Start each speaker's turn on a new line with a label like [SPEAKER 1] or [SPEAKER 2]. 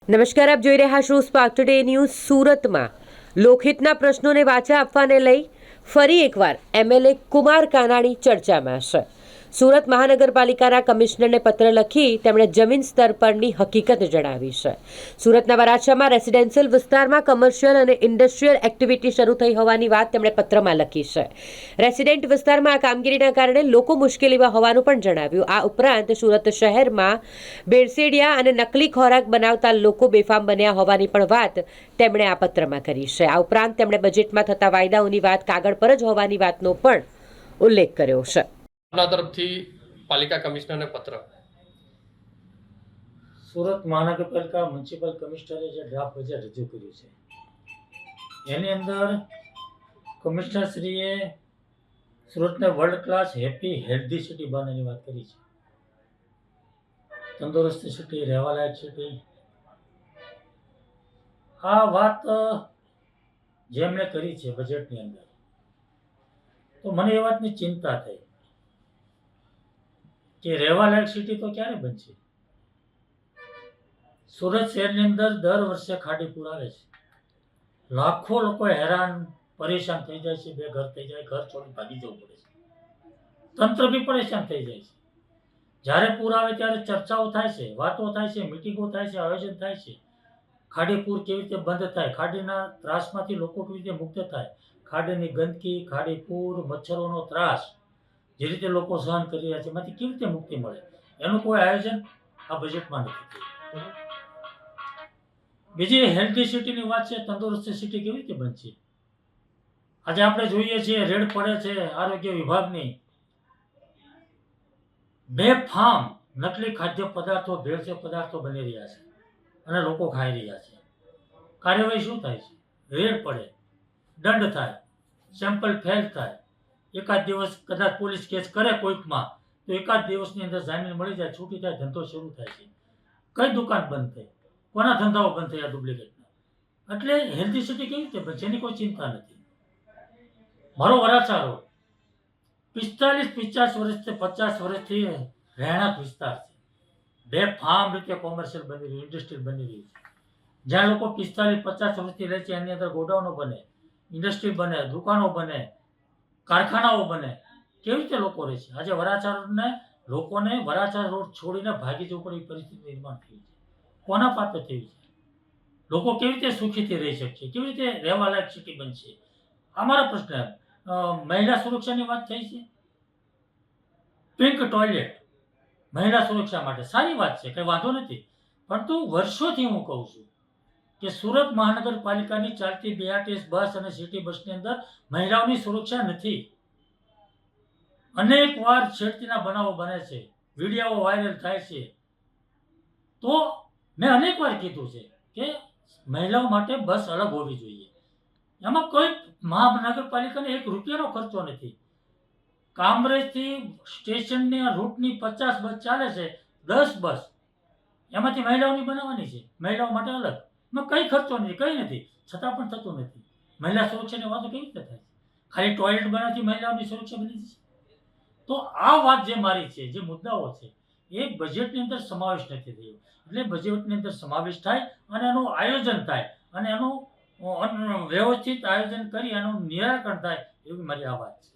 [SPEAKER 1] નમસ્કાર, આપ જોઈ રહ્યા છો સ્પાર્ક ટુડે ન્યૂઝ. સુરતમાં લોકહિતના પ્રશ્નોને વાચા આપવાને લઈ ફરી એકવાર એમએલએ કુમાર કાનાણી ચર્ચામાં છે. સુરત મહાનગરપાલિકાના કમિશનરને પત્ર લખી તેમણે જમીન સ્તર પરની હકીકત જણાવી છે. સુરતના વરાછામાં રેસિડેન્શિયલ વિસ્તારમાં કમર્શિયલ અને ઇન્ડસ્ટ્રીયલ એક્ટિવિટી શરૂ થઈ હોવાની વાત તેમણે પત્રમાં લખી છે. રેસિડેન્ટ વિસ્તારમાં આ કામગીરીના કારણે લોકો મુશ્કેલીમાં હોવાનું પણ જણાવ્યું. આ ઉપરાંત સુરત શહેરમાં ભેળસેડિયા અને નકલી ખોરાક બનાવતા લોકો બેફામ બન્યા હોવાની પણ વાત તેમણે આ પત્રમાં કરી છે. આ ઉપરાંત તેમણે બજેટમાં થતા વાયદાઓની વાત કાગળ પર જ હોવાની વાતનો પણ ઉલ્લેખ કર્યો છે.
[SPEAKER 2] આપના તરફથી પાલિકા કમિશનરને પત્ર.
[SPEAKER 3] સુરત મહાનગરપાલિકા મ્યુનિસિપલ કમિશનરે જે ડ્રાફ્ટ બજેટ રજૂ કર્યું છે એની અંદર કમિશનરશ્રીએ સુરતને world class happy healthy city બનાવવાની વાત કરી છે. તંદુરસ્ત સિટી, રહેવાલાયક સિટી. આ વાત જેમણે કરી છે બજેટની અંદર, તો મને એ વાતની ચિંતા થઈ કે રહેવાલાયક સિટી તો ક્યારે બનશે. સુરત શહેરની અંદર દર વર્ષે ખાડી પૂર આવે છે. લાખો લોકો હેરાન પરેશાન થઈ જાય છે, બેઘર થઈ જાય, ઘર છોડી ભાગી જવું પડે છે. તંત્ર બી પરેશાન થઈ જાય છે. જ્યારે પૂર આવે ત્યારે ચર્ચાઓ થાય છે, વાતો થાય છે, મિટિંગો થાય છે, આયોજન થાય છે. ખાડી પૂર કેવી રીતે બંધ થાય, ખાડીના ત્રાસમાંથી લોકો કેવી રીતે મુક્ત થાય, ખાડીની ગંદકી, ખાડી પૂર, મચ્છરોનો ત્રાસ જે રીતે લોકો સહન કરી રહ્યા છે એમાંથી કેવી રીતે મુક્તિ મળે, એનું કોઈ આયોજન આ બજેટમાં નથી થયું. બીજી હેલ્ધી સિટીની વાત છે, તંદુરસ્ત સિટી કેવી રીતે બનશે. આજે આપણે જોઈએ છીએ રેડ પડે છે આરોગ્ય વિભાગની. બેફામ નકલી ખાદ્ય પદાર્થો, ભેળસેળ પદાર્થો બની રહ્યા છે અને લોકો ખાઈ રહ્યા છે. કાર્યવાહી શું થાય છે? રેડ પડે, દંડ થાય, સેમ્પલ ફેલ થાય, એકાદ દિવસ કદાચ પોલીસ કેસ કરે કોર્ટમાં તો એકાદ દિવસની અંદર જામીન મળી જાય, છૂટી થાય, ધંધો શરૂ થાય છે. કઈ દુકાન બંધ થઈ, કોના ધંધાઓ બંધ થયા ડુપ્લિકેટના. એટલે હેલ્ધી સિટી કેવી રીતે બનશે એની કોઈ ચિંતા નથી. મારો વરાછા રોડ 45-50 વર્ષથી 50 વર્ષથી રહેણાંક વિસ્તાર છે. બેફામ રીતે કોમર્શિયલ બની રહ્યું, ઇન્ડસ્ટ્રીયલ બની રહ્યું છે. જ્યાં લોકો 45-50 વર્ષથી રહે છે એની અંદર ગોડાઉનો બને, ઇન્ડસ્ટ્રી બને, દુકાનો બને, કારખાનાઓ બને. કેવી રીતે લોકો રહે છે? આજે વરાછા રોડને લોકોને વરાછા રોડ છોડીને ભાગી જવું પડે એવી પરિસ્થિતિ નિર્માણ થઈ છે. કોના પાપે થયું છે? લોકો કેવી રીતે સુખીથી રહી શકશે? કેવી રીતે રહેવાલાયક સિટી બનશે? અમારો પ્રશ્ન. મહિલા સુરક્ષાની વાત થઈ છે. પિંક ટોયલેટ મહિલા સુરક્ષા માટે સારી વાત છે, કંઈ વાંધો નથી. પરંતુ વર્ષોથી હું કહું છું કે સુરત મહાનગરપાલિકાની ચાલતી BRTS બસ અને સિટી બસની અંદર મહિલાઓની સુરક્ષા નથી. અનેક વાર છેડતીના બનાવો બને છે, વિડીયો વાયરલ થાય છે. તો મેં અનેક વાર કીધું છે કે મહિલાઓ માટે બસ અલગ હોવી જોઈએ. એમાં કોઈ મહાનગરપાલિકાને ₹1 ખર્ચો નથી. કામરેજથી સ્ટેશનની રૂટની 50 બસ ચાલે છે, 10 બસ એમાંથી મહિલાઓની બનાવવાની છે, મહિલાઓ માટે અલગ. એમાં કંઈ ખર્ચો નથી, કંઈ નથી, છતાં પણ થતું નથી. મહિલા સુરક્ષાની વાતો કેવી રીતે થાય? ખાલી ટોયલેટ બનાવતી મહિલાઓની સુરક્ષા બની છે. તો આ વાત જે મારી છે, જે મુદ્દાઓ છે એ બજેટની અંદર સમાવેશ નથી થયો. એટલે બજેટની અંદર સમાવેશ થાય અને એનું આયોજન થાય અને એનું વ્યવસ્થિત આયોજન કરી એનું નિરાકરણ થાય એવી મારી આ વાત છે.